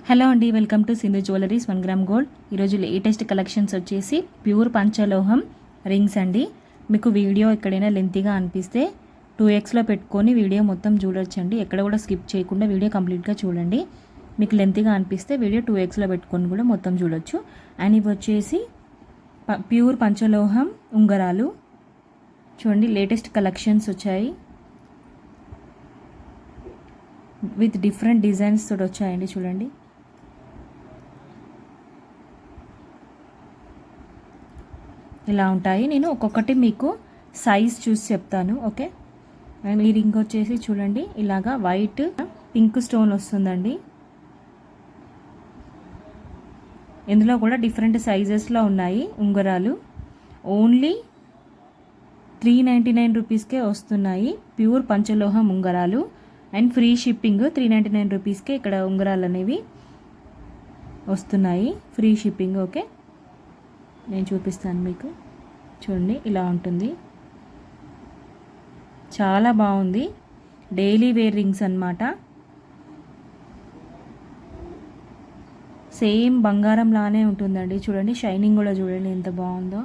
Hello అండి, welcome to Sindhu jewelleries 1 gram gold. ఈరోజు latest collections వచ్చేసి ప్యూర్ పంచలోహం రింగ్స్ అండి. మీకు వీడియో ఎక్కడైనా లెంతీగా అనిపిస్తే 2xలో పెట్టుకొని వీడియో మొత్తం చూడొచ్చండి. ఎక్కడ కూడా స్కిప్ చేయకుండా వీడియో కంప్లీట్గా చూడండి. మీకు లెంతీగా అనిపిస్తే వీడియో 2xలో పెట్టుకొని కూడా మొత్తం చూడొచ్చు. అండ్ ఇవి వచ్చేసి ప్యూర్ పంచలోహం ఉంగరాలు చూడండి. లేటెస్ట్ కలెక్షన్స్ వచ్చాయి విత్ డిఫరెంట్ డిజైన్స్ తోటి వచ్చాయండి. చూడండి, ఇలా ఉంటాయి. నేను ఒక్కొక్కటి మీకు సైజ్ చూసి చెప్తాను, ఓకే. అండ్ ఈ రింగ్ వచ్చేసి చూడండి, ఇలాగా వైట్ పింక్ స్టోన్ వస్తుందండి. ఇందులో కూడా డిఫరెంట్ సైజెస్లో ఉన్నాయి ఉంగరాలు. ఓన్లీ 399 రూపీస్కే వస్తున్నాయి ప్యూర్ పంచలోహం ఉంగరాలు. అండ్ ఫ్రీ షిప్పింగ్ 399 రూపీస్కే ఇక్కడ ఉంగరాలు అనేవి వస్తున్నాయి, ఫ్రీ షిప్పింగ్, ఓకే. నేను చూపిస్తాను మీకు. చూడండి, ఇలా ఉంటుంది. చాలా బాగుంది. డైలీ వేర్ రింగ్స్ అన్నమాట. సేమ్ బంగారం లానే ఉంటుందండి. చూడండి, షైనింగ్ కూడా చూడండి ఎంత బాగుందో.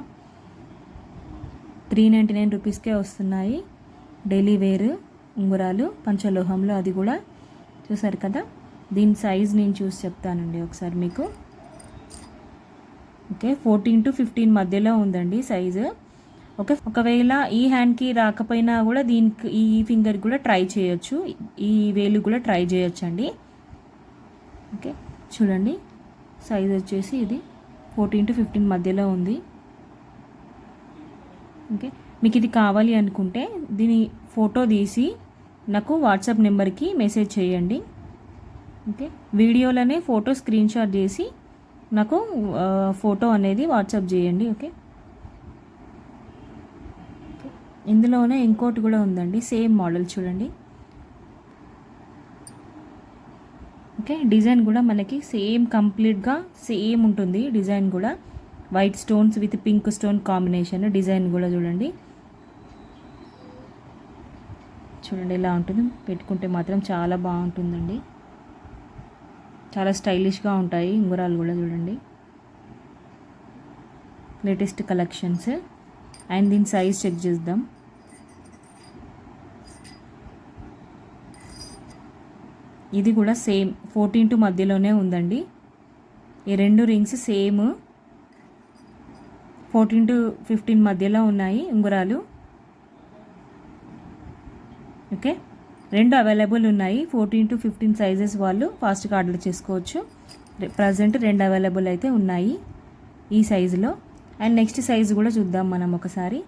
399 రూపీస్కే వస్తున్నాయి డైలీ వేర్ ఉంగరాలు పంచలోహంలో. అది కూడా చూసారు కదా. దీని సైజ్ నేను చూసి చెప్తానండి ఒకసారి మీకు. ఓకే, 14 to 15 మధ్యలో ఉందండి సైజు. ఓకే, ఒకవేళ ఈ హ్యాండ్కి రాకపోయినా కూడా దీనికి ఈ ఫింగర్ కూడా ట్రై చేయొచ్చు, ఈ వేలు కూడా ట్రై చేయొచ్చు అండి. ఓకే, చూడండి, సైజ్ వచ్చేసి ఇది 14 to 15 మధ్యలో ఉంది. ఓకే, మీకు ఇది కావాలి అనుకుంటే దీని ఫోటో తీసి నాకు వాట్సాప్ నెంబర్కి మెసేజ్ చేయండి. ఓకే, వీడియోలోనే ఫోటో స్క్రీన్ షాట్ చేసి నాకు ఫోటో అనేది వాట్సాప్ చేయండి. ఓకే, ఇందులోనే ఇంకోటి కూడా ఉందండి, సేమ్ మోడల్ చూడండి. ఓకే, డిజైన్ కూడా మనకి సేమ్ కంప్లీట్గా సేమ్ ఉంటుంది. డిజైన్ కూడా white stones with pink stone combination. Design కూడా చూడండి, చూడండి ఇలా ఉంటుంది. పెట్టుకుంటే మాత్రం చాలా బాగుంటుందండి. చాలా స్టైలిష్గా ఉంటాయి ఉంగరాలు కూడా చూడండి. Latest collections. అండ్ దీని సైజ్ చెక్ చేద్దాం. ఇది కూడా సేమ్ 14 to మధ్యలోనే ఉందండి. ఈ రెండు రింగ్స్ సేమ్ 14 to 15 మధ్యలో ఉన్నాయి ఉంగరాలు. ఓకే, రెండు అవైలబుల్ ఉన్నాయి. 14 to 15 సైజెస్ వాళ్ళు ఫాస్ట్గా ఆర్డర్ చేసుకోవచ్చు. ప్రజెంట్ రెండు అవైలబుల్ అయితే ఉన్నాయి ఈ సైజులో. అండ్ నెక్స్ట్ సైజ్ కూడా చూద్దాం మనం ఒకసారి.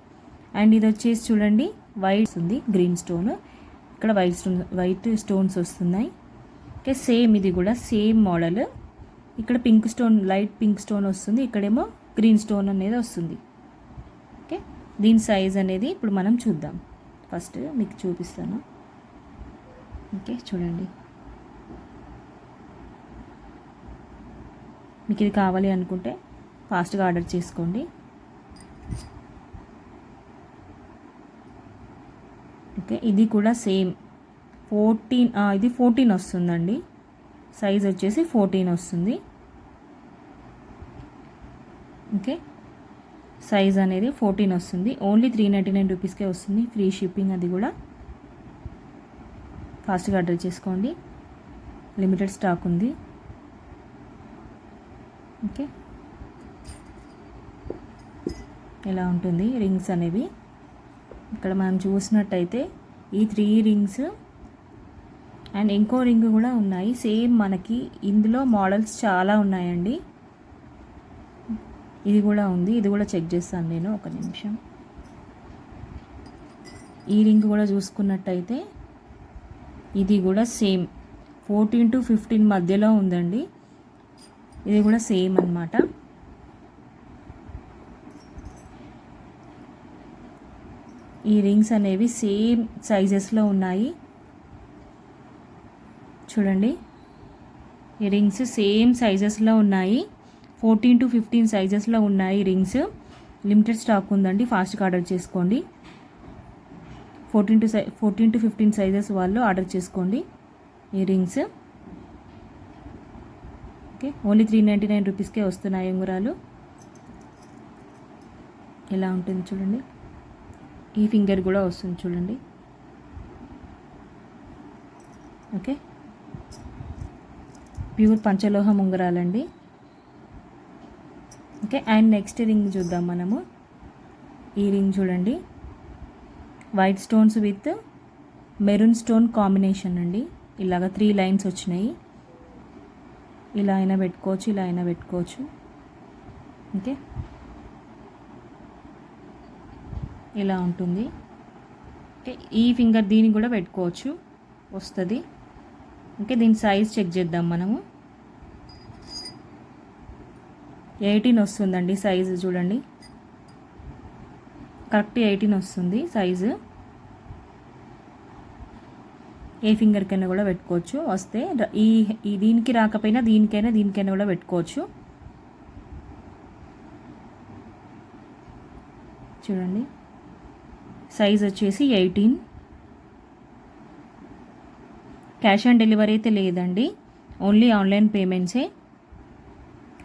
అండ్ ఇది వచ్చేసి చూడండి, వైట్ ఉంది, గ్రీన్ స్టోన్, ఇక్కడ వైట్ స్టోన్స్ వస్తున్నాయి. ఓకే, సేమ్ ఇది కూడా సేమ్ మోడల్. ఇక్కడ pink stone, light pink stone వస్తుంది, ఇక్కడేమో గ్రీన్ స్టోన్ అనేది వస్తుంది. ఓకే, దీని సైజ్ అనేది ఇప్పుడు మనం చూద్దాం. ఫస్ట్ మీకు చూపిస్తాను. ఓకే, చూడండి, మీకు ఇది కావాలి అనుకుంటే ఫాస్ట్గా ఆర్డర్ చేసుకోండి. ఓకే, ఇది కూడా సేమ్ 14, ఇది 14 వస్తుందండి. సైజ్ వచ్చేసి 14 వస్తుంది. ఓకే, సైజ్ అనేది 14 వస్తుంది. ఓన్లీ 399 రూపీస్కే వస్తుంది, ఫ్రీ షిప్పింగ్. అది కూడా ఫాస్ట్గా ఆర్డర్ చేసుకోండి, లిమిటెడ్ స్టాక్ ఉంది. ఓకే, ఇలా ఉంటుంది రింగ్స్ అనేవి. ఇక్కడ మనం చూసినట్టయితే ఈ 3 రింగ్స్ అండ్ ఇంకో రింగ్ కూడా ఉన్నాయి సేమ్ మనకి. ఇందులో మోడల్స్ చాలా ఉన్నాయండి. ఇది కూడా ఉంది, ఇది కూడా చెక్ చేస్తాను నేను, ఒక నిమిషం. ఈ రింగ్ కూడా చూసుకున్నట్టయితే ఇది కూడా సేమ్ 14 to 15 మధ్యలో ఉందండి. ఇది కూడా సేమ్ అన్నమాట. ఈ రింగ్స్ అనేవి సేమ్ సైజెస్లో ఉన్నాయి. చూడండి, ఈ రింగ్స్ సేమ్ సైజెస్లో ఉన్నాయి. 14 to 15 సైజెస్లో ఉన్నాయి రింగ్స్. లిమిటెడ్ స్టాక్ ఉందండి, ఫాస్ట్గా ఆర్డర్ చేసుకోండి. 14 to 15 సైజెస్ వాళ్ళు ఆర్డర్ చేసుకోండి ఈ రింగ్స్. ఓకే, ఓన్లీ 399 రూపీస్కే వస్తున్నాయి ఉంగరాలు. ఎలా ఉంటుంది చూడండి. ఈ ఫింగర్ కూడా వస్తుంది చూడండి. ఓకే, ప్యూర్ పంచలోహం ఉంగరాలండి. ఓకే, అండ్ నెక్స్ట్ రింగ్ చూద్దాం మనము. ఈ రింగ్ చూడండి, white stones with maroon stone combination అండి. ఇలాగ 3 లైన్స్ వచ్చినాయి. ఇలా అయినా పెట్టుకోవచ్చు, ఇలా అయినా పెట్టుకోవచ్చు. ఓకే, ఇలా ఉంటుంది. ఓకే, ఈ ఫింగర్ దీనికి కూడా పెట్టుకోవచ్చు, వస్తుంది. ఓకే, దీని సైజ్ చెక్ చేద్దాం మనము. 18 వస్తుందండి సైజు చూడండి. కరెక్ట్ 18 వస్తుంది సైజు. ఏ ఫింగర్కైనా కూడా పెట్టుకోవచ్చు వస్తే. ఈ దీనికి రాకపోయినా దీనికైనా కూడా పెట్టుకోవచ్చు. చూడండి, సైజ్ వచ్చేసి 18. క్యాష్ ఆన్ డెలివరీ అయితే లేదండి, ఓన్లీ ఆన్లైన్ పేమెంట్సే.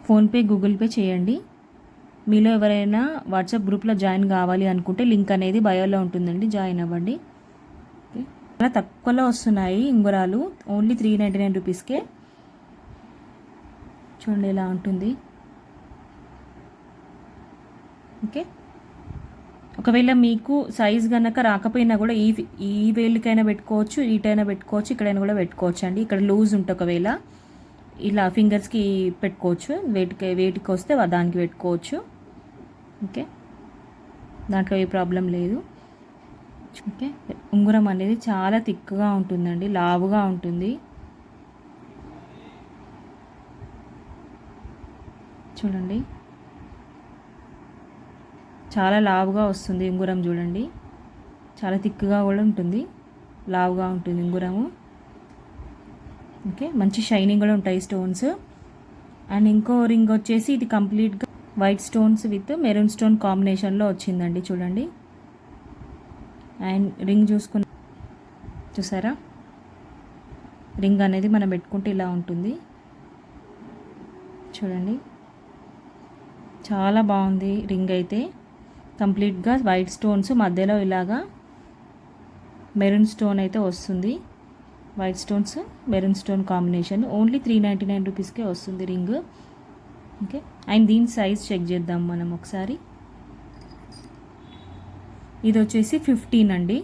ఫోన్పే, గూగుల్ పే చేయండి. మీలో ఎవరైనా వాట్సాప్ గ్రూప్లో జాయిన్ కావాలి అనుకుంటే లింక్ అనేది బయోలో ఉంటుందండి, జాయిన్ అవ్వండి. ఓకే, చాలా తక్కువలో వస్తున్నాయి ఉంగరాలు, ఓన్లీ 399 రూపీస్కే. చూడండి ఎలా ఉంటుంది. ఓకే, ఒకవేళ మీకు సైజ్ కనుక రాకపోయినా కూడా ఈ వేలుకైనా పెట్టుకోవచ్చు, ఈటైనా పెట్టుకోవచ్చు, ఇక్కడైనా కూడా పెట్టుకోవచ్చు అండి. ఇక్కడ లూజ్ ఉంటే ఒకవేళ ఇలా ఫింగర్స్కి పెట్టుకోవచ్చు, వేటికి వస్తే దానికి పెట్టుకోవచ్చు. ఓకే, దాంట్లో ఏ ప్రాబ్లం లేదు. ఓకే, ఉంగరం అనేది చాలా థిక్గా ఉంటుందండి, లావుగా ఉంటుంది. చూడండి, చాలా లావుగా వస్తుంది ఉంగరం చూడండి. చాలా థిక్గా కూడా ఉంటుంది, లావుగా ఉంటుంది ఉంగరము. ఓకే, మంచి షైనింగ్ కూడా ఉంటాయి స్టోన్స్. అండ్ ఇంకో రింగ్ వచ్చేసి ఇది కంప్లీట్గా white stones with maroon stone కాంబినేషన్లో వచ్చిందండి చూడండి. అండ్ రింగ్ చూసారా, రింగ్ అనేది మనం పెట్టుకుంటే ఇలా ఉంటుంది చూడండి. చాలా బాగుంది రింగ్ అయితే. కంప్లీట్గా వైట్ స్టోన్స్, మధ్యలో ఇలాగా మెరూన్ స్టోన్ అయితే వస్తుంది. White stones, maroon stone combination. Only 399 రూపీస్కే వస్తుంది రింగ్. ఓకే, అండ్ దీని సైజ్ చెక్ చేద్దాం మనం ఒకసారి. ఇది వచ్చేసి 15 అండి,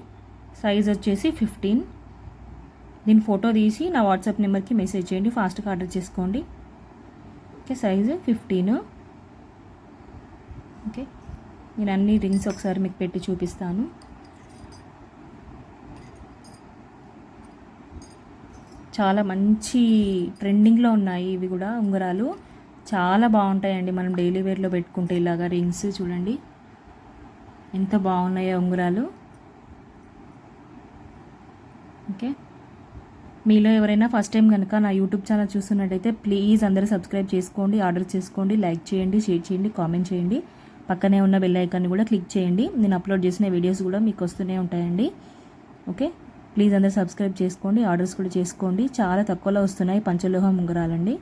సైజ్ వచ్చేసి 15. దీని ఫోటో తీసి నా వాట్సాప్ నెంబర్కి మెసేజ్ చేయండి, ఫాస్ట్గా ఆర్డర్ చేసుకోండి. Okay, size 15. ఓకే, నేను అన్ని రింగ్స్ ఒకసారి మీకు పెట్టి చూపిస్తాను. చాలా మంచి ట్రెండింగ్లో ఉన్నాయి ఇవి కూడా ఉంగరాలు. చాలా బాగుంటాయండి, మనం డైలీ వేర్లో పెట్టుకుంటే ఇలాగా రింగ్స్ చూడండి ఎంత బాగున్నాయో ఉంగరాలు. ఓకే, మీలో ఎవరైనా ఫస్ట్ టైం కనుక నా యూట్యూబ్ ఛానల్ చూస్తున్నట్టయితే ప్లీజ్ అందరూ సబ్స్క్రైబ్ చేసుకోండి, ఆర్డర్ చేసుకోండి, లైక్ చేయండి, షేర్ చేయండి, కామెంట్ చేయండి. పక్కనే ఉన్న బెల్ ఐకాన్ని కూడా క్లిక్ చేయండి, నేను అప్లోడ్ చేసిన వీడియోస్ కూడా మీకు వస్తూనే ఉంటాయండి. ఓకే, ప్లీజ్ అందరూ సబ్స్క్రైబ్ చేసుకోండి, ఆర్డర్స్ కూడా చేసుకోండి. చాలా తక్కువలో వస్తున్నాయి పంచలోహం ఉంగరాలండి.